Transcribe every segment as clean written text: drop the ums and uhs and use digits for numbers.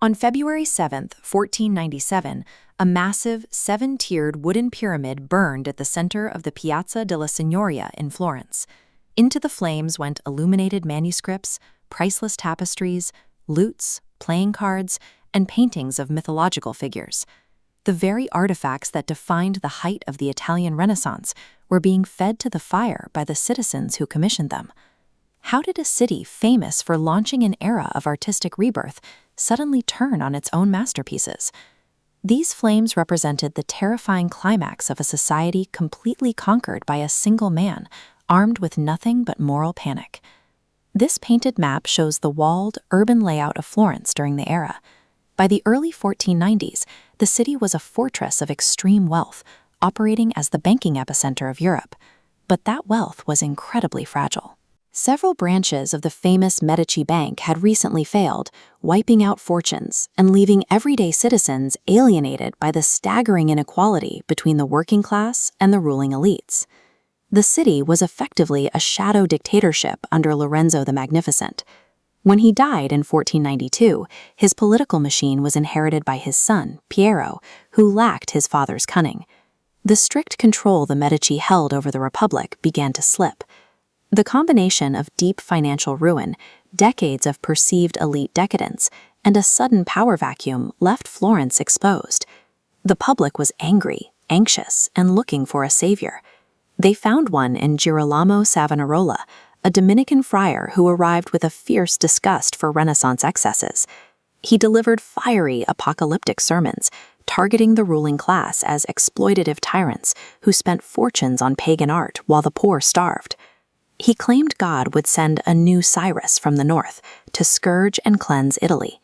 On February 7, 1497, a massive, seven-tiered wooden pyramid burned at the center of the Piazza della Signoria in Florence. Into the flames went illuminated manuscripts, priceless tapestries, lutes, playing cards, and paintings of mythological figures. The very artifacts that defined the height of the Italian Renaissance were being fed to the fire by the citizens who commissioned them. How did a city famous for launching an era of artistic rebirth suddenly turn on its own masterpieces? These flames represented the terrifying climax of a society completely conquered by a single man, armed with nothing but moral panic. This painted map shows the walled, urban layout of Florence during the era. By the early 1490s, the city was a fortress of extreme wealth, operating as the banking epicenter of Europe. But that wealth was incredibly fragile. Several branches of the famous Medici Bank had recently failed, wiping out fortunes and leaving everyday citizens alienated by the staggering inequality between the working class and the ruling elites. The city was effectively a shadow dictatorship under Lorenzo the Magnificent. When he died in 1492, his political machine was inherited by his son, Piero, who lacked his father's cunning. The strict control the Medici held over the Republic began to slip. The combination of deep financial ruin, decades of perceived elite decadence, and a sudden power vacuum left Florence exposed. The public was angry, anxious, and looking for a savior. They found one in Girolamo Savonarola, a Dominican friar who arrived with a fierce disgust for Renaissance excesses. He delivered fiery, apocalyptic sermons, targeting the ruling class as exploitative tyrants who spent fortunes on pagan art while the poor starved. He claimed God would send a new Cyrus from the north to scourge and cleanse Italy.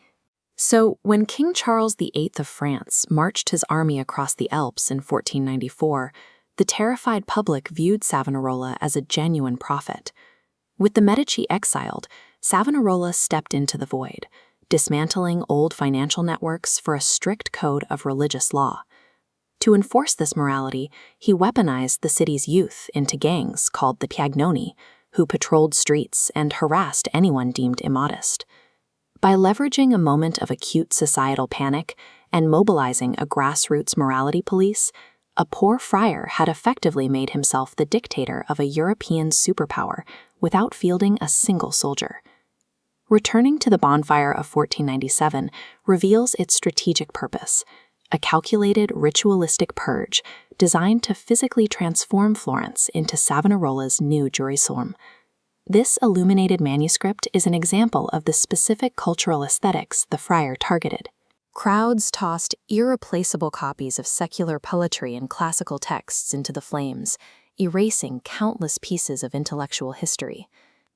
So, when King Charles VIII of France marched his army across the Alps in 1494, the terrified public viewed Savonarola as a genuine prophet. With the Medici exiled, Savonarola stepped into the void, dismantling old financial networks for a strict code of religious law. To enforce this morality, he weaponized the city's youth into gangs called the Piagnoni, who patrolled streets and harassed anyone deemed immodest. By leveraging a moment of acute societal panic and mobilizing a grassroots morality police, a poor friar had effectively made himself the dictator of a European superpower without fielding a single soldier. Returning to the Bonfire of 1497 reveals its strategic purpose: a calculated ritualistic purge designed to physically transform Florence into Savonarola's new Jerusalem. This illuminated manuscript is an example of the specific cultural aesthetics the friar targeted. Crowds tossed irreplaceable copies of secular poetry and classical texts into the flames, erasing countless pieces of intellectual history.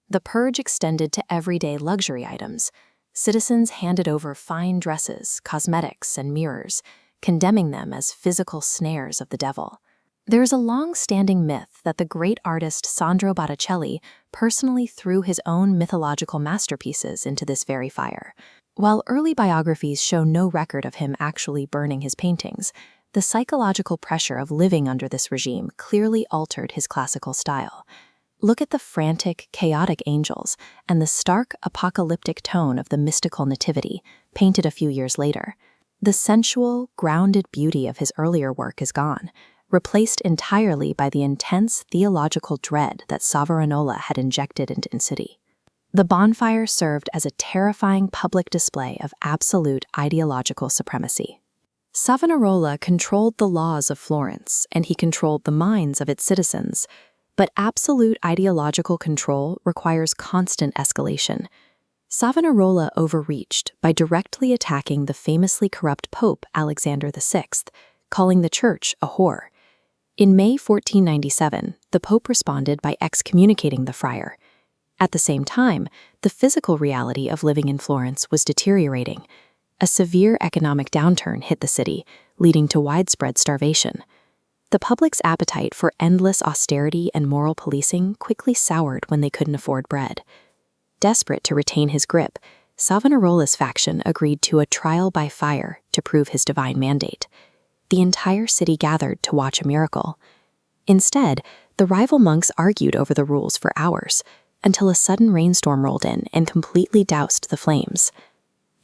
The purge extended to everyday luxury items. Citizens handed over fine dresses, cosmetics, and mirrors, condemning them as physical snares of the devil. There is a long-standing myth that the great artist Sandro Botticelli personally threw his own mythological masterpieces into this very fire. While early biographies show no record of him actually burning his paintings, the psychological pressure of living under this regime clearly altered his classical style. Look at the frantic, chaotic angels and the stark, apocalyptic tone of the mystical nativity, painted a few years later. The sensual, grounded beauty of his earlier work is gone, replaced entirely by the intense theological dread that Savonarola had injected into the city. The bonfire served as a terrifying public display of absolute ideological supremacy. Savonarola controlled the laws of Florence, and he controlled the minds of its citizens. But absolute ideological control requires constant escalation. Savonarola overreached by directly attacking the famously corrupt Pope Alexander VI, calling the church a whore. In May 1497, the Pope responded by excommunicating the friar. At the same time, the physical reality of living in Florence was deteriorating. A severe economic downturn hit the city, leading to widespread starvation. The public's appetite for endless austerity and moral policing quickly soured when they couldn't afford bread. Desperate to retain his grip, Savonarola's faction agreed to a trial by fire to prove his divine mandate. The entire city gathered to watch a miracle. Instead, the rival monks argued over the rules for hours, until a sudden rainstorm rolled in and completely doused the flames.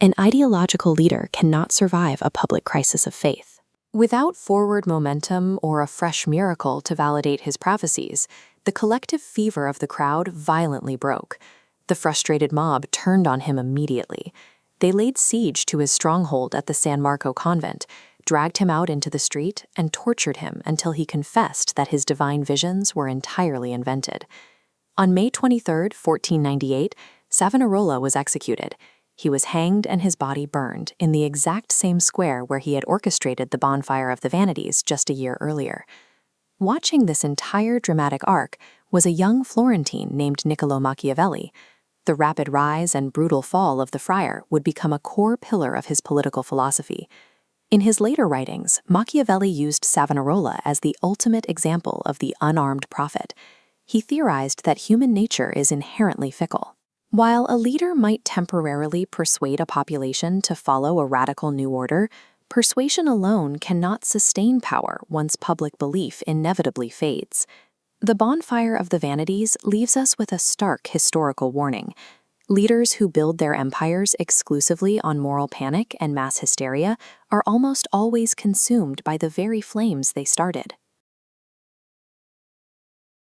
An ideological leader cannot survive a public crisis of faith. Without forward momentum or a fresh miracle to validate his prophecies, the collective fever of the crowd violently broke. The frustrated mob turned on him immediately. They laid siege to his stronghold at the San Marco convent, dragged him out into the street, and tortured him until he confessed that his divine visions were entirely invented. On May 23, 1498, Savonarola was executed. He was hanged and his body burned in the exact same square where he had orchestrated the bonfire of the Vanities just a year earlier. Watching this entire dramatic arc was a young Florentine named Niccolò Machiavelli. The rapid rise and brutal fall of the friar would become a core pillar of his political philosophy. In his later writings, Machiavelli used Savonarola as the ultimate example of the unarmed prophet. He theorized that human nature is inherently fickle. While a leader might temporarily persuade a population to follow a radical new order, persuasion alone cannot sustain power once public belief inevitably fades. The bonfire of the Vanities leaves us with a stark historical warning. Leaders who build their empires exclusively on moral panic and mass hysteria are almost always consumed by the very flames they started.